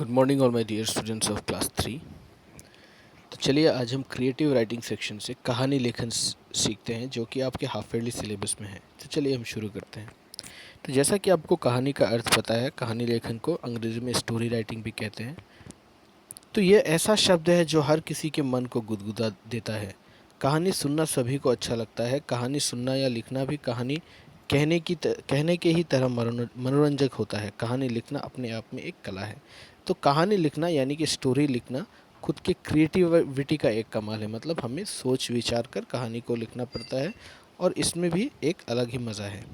Good morning all my dear students of class 3। तो चलिए आज हम क्रिएटिव राइटिंग सेक्शन से कहानी लेखन सीखते हैं जो कि आपके हाफ ईयरली सिलेबस में है। तो चलिए हम शुरू करते हैं। तो जैसा कि आपको कहानी का अर्थ पता है, कहानी लेखन को अंग्रेज़ी में स्टोरी राइटिंग भी कहते हैं। तो ये ऐसा शब्द है जो हर किसी के मन को गुदगुदा देता है। कहानी सुनना सभी को अच्छा लगता है। कहानी सुनना या लिखना भी कहानी कहने के ही तरह मनोरंजक होता है। कहानी लिखना अपने आप में एक कला है। तो कहानी लिखना यानी कि स्टोरी लिखना खुद के क्रिएटिविटी का एक कमाल है। मतलब हमें सोच विचार कर कहानी को लिखना पड़ता है और इसमें भी एक अलग ही मज़ा है।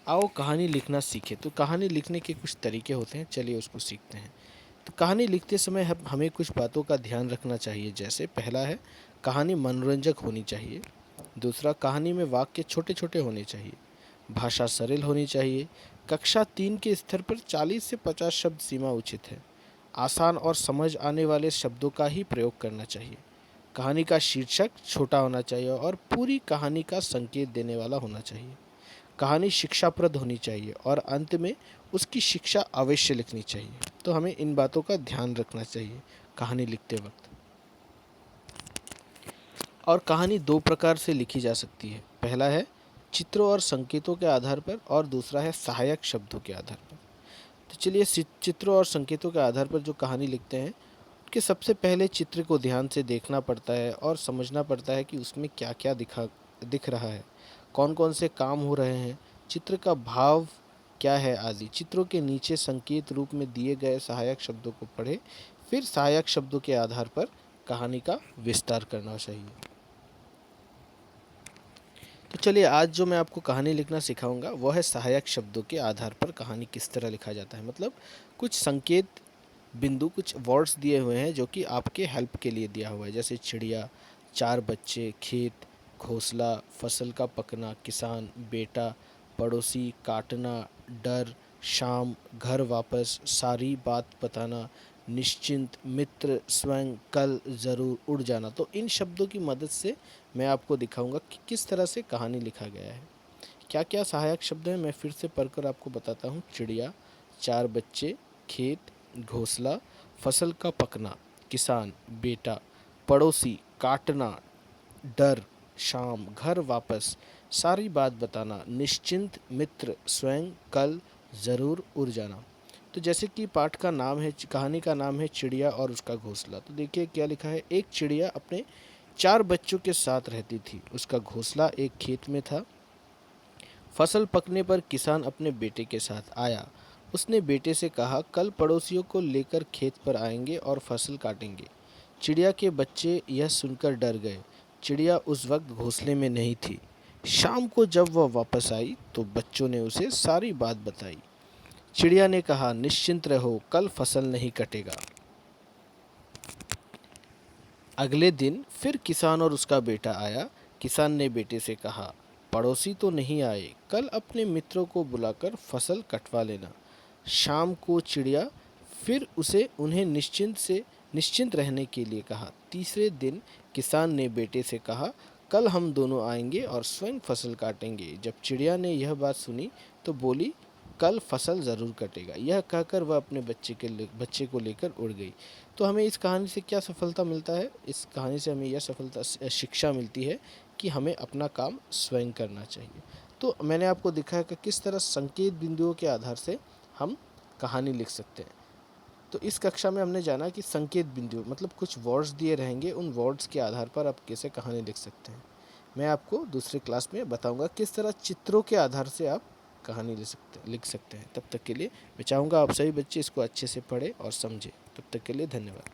आओ कहानी लिखना सीखे। तो कहानी लिखने के कुछ तरीके होते हैं, चलिए उसको सीखते हैं। तो कहानी लिखते समय हमें कुछ बातों का ध्यान रखना चाहिए। जैसे पहला है, कहानी मनोरंजक होनी चाहिए। दूसरा, कहानी में वाक्य छोटे छोटे होने चाहिए। भाषा सरल होनी चाहिए। कक्षा 3 के स्तर पर 40 से 50 शब्द सीमा उचित है। आसान और समझ आने वाले शब्दों का ही प्रयोग करना चाहिए। कहानी का शीर्षक छोटा होना चाहिए और पूरी कहानी का संकेत देने वाला होना चाहिए। कहानी शिक्षाप्रद होनी चाहिए और अंत में उसकी शिक्षा अवश्य लिखनी चाहिए। तो हमें इन बातों का ध्यान रखना चाहिए कहानी लिखते वक्त। और कहानी दो प्रकार से लिखी जा सकती है। पहला है चित्रों और संकेतों के आधार पर और दूसरा है सहायक शब्दों के आधार पर। तो चलिए चित्रों और संकेतों के आधार पर जो कहानी लिखते हैं कि सबसे पहले चित्र को ध्यान से देखना पड़ता है और समझना पड़ता है कि उसमें क्या क्या दिख रहा है, कौन कौन से काम हो रहे हैं, चित्र का भाव क्या है आदि। चित्रों के नीचे संकेत रूप में दिए गए सहायक शब्दों को पढ़े, फिर सहायक शब्दों के आधार पर कहानी का विस्तार करना चाहिए। तो चलिए आज जो मैं आपको कहानी लिखना सिखाऊंगा वह है सहायक शब्दों के आधार पर कहानी किस तरह लिखा जाता है। मतलब कुछ संकेत बिंदु, कुछ वर्ड्स दिए हुए हैं जो कि आपके हेल्प के लिए दिया हुआ है। जैसे चिड़िया, चार बच्चे, खेत, घोंसला, फसल का पकना, किसान, बेटा, पड़ोसी, काटना, डर, शाम, घर वापस, सारी बात बताना, निश्चिंत, मित्र, स्वयं, कल, ज़रूर, उड़ जाना। तो इन शब्दों की मदद से मैं आपको दिखाऊंगा कि किस तरह से कहानी लिखा गया है। क्या क्या सहायक शब्द हैं मैं फिर से पढ़कर आपको बताता हूँ। चिड़िया, चार बच्चे, खेत, घोंसला, फसल का पकना, किसान, बेटा, पड़ोसी, काटना, डर, शाम, घर वापस, सारी बात बताना, निश्चिंत, मित्र, स्वयं, कल, ज़रूर, उड़ जाना। तो जैसे कि पाठ का नाम है, कहानी का नाम है चिड़िया और उसका घोंसला। तो देखिए क्या लिखा है। एक चिड़िया अपने चार बच्चों के साथ रहती थी। उसका घोंसला एक खेत में था। फसल पकने पर किसान अपने बेटे के साथ आया। उसने बेटे से कहा, कल पड़ोसियों को लेकर खेत पर आएंगे और फसल काटेंगे। चिड़िया के बच्चे यह सुनकर डर गए। चिड़िया उस वक्त घोंसले में नहीं थी। शाम को जब वह वापस आई तो बच्चों ने उसे सारी बात बताई। चिड़िया ने कहा, निश्चिंत रहो, कल फसल नहीं कटेगा। अगले दिन फिर किसान और उसका बेटा आया। किसान ने बेटे से कहा, पड़ोसी तो नहीं आए, कल अपने मित्रों को बुलाकर फसल कटवा लेना। शाम को चिड़िया फिर उसे उन्हें निश्चिंत रहने के लिए कहा। तीसरे दिन किसान ने बेटे से कहा, कल हम दोनों आएंगे और स्वयं फसल काटेंगे। जब चिड़िया ने यह बात सुनी तो बोली, कल फसल ज़रूर कटेगा। यह कहकर वह अपने बच्चे को लेकर उड़ गई। तो हमें इस कहानी से क्या सफलता मिलता है? इस कहानी से हमें यह शिक्षा मिलती है कि हमें अपना काम स्वयं करना चाहिए। तो मैंने आपको दिखाया कि किस तरह संकेत बिंदुओं के आधार से हम कहानी लिख सकते हैं। तो इस कक्षा में हमने जाना कि संकेत बिंदु मतलब कुछ वर्ड्स दिए रहेंगे, उन वर्ड्स के आधार पर आप कैसे कहानी लिख सकते हैं। मैं आपको दूसरे क्लास में बताऊंगा किस तरह चित्रों के आधार से आप कहानी लिख सकते हैं। तब तक के लिए मैं चाहूँगा आप सभी बच्चे इसको अच्छे से पढ़ें और समझें। तब तक के लिए धन्यवाद।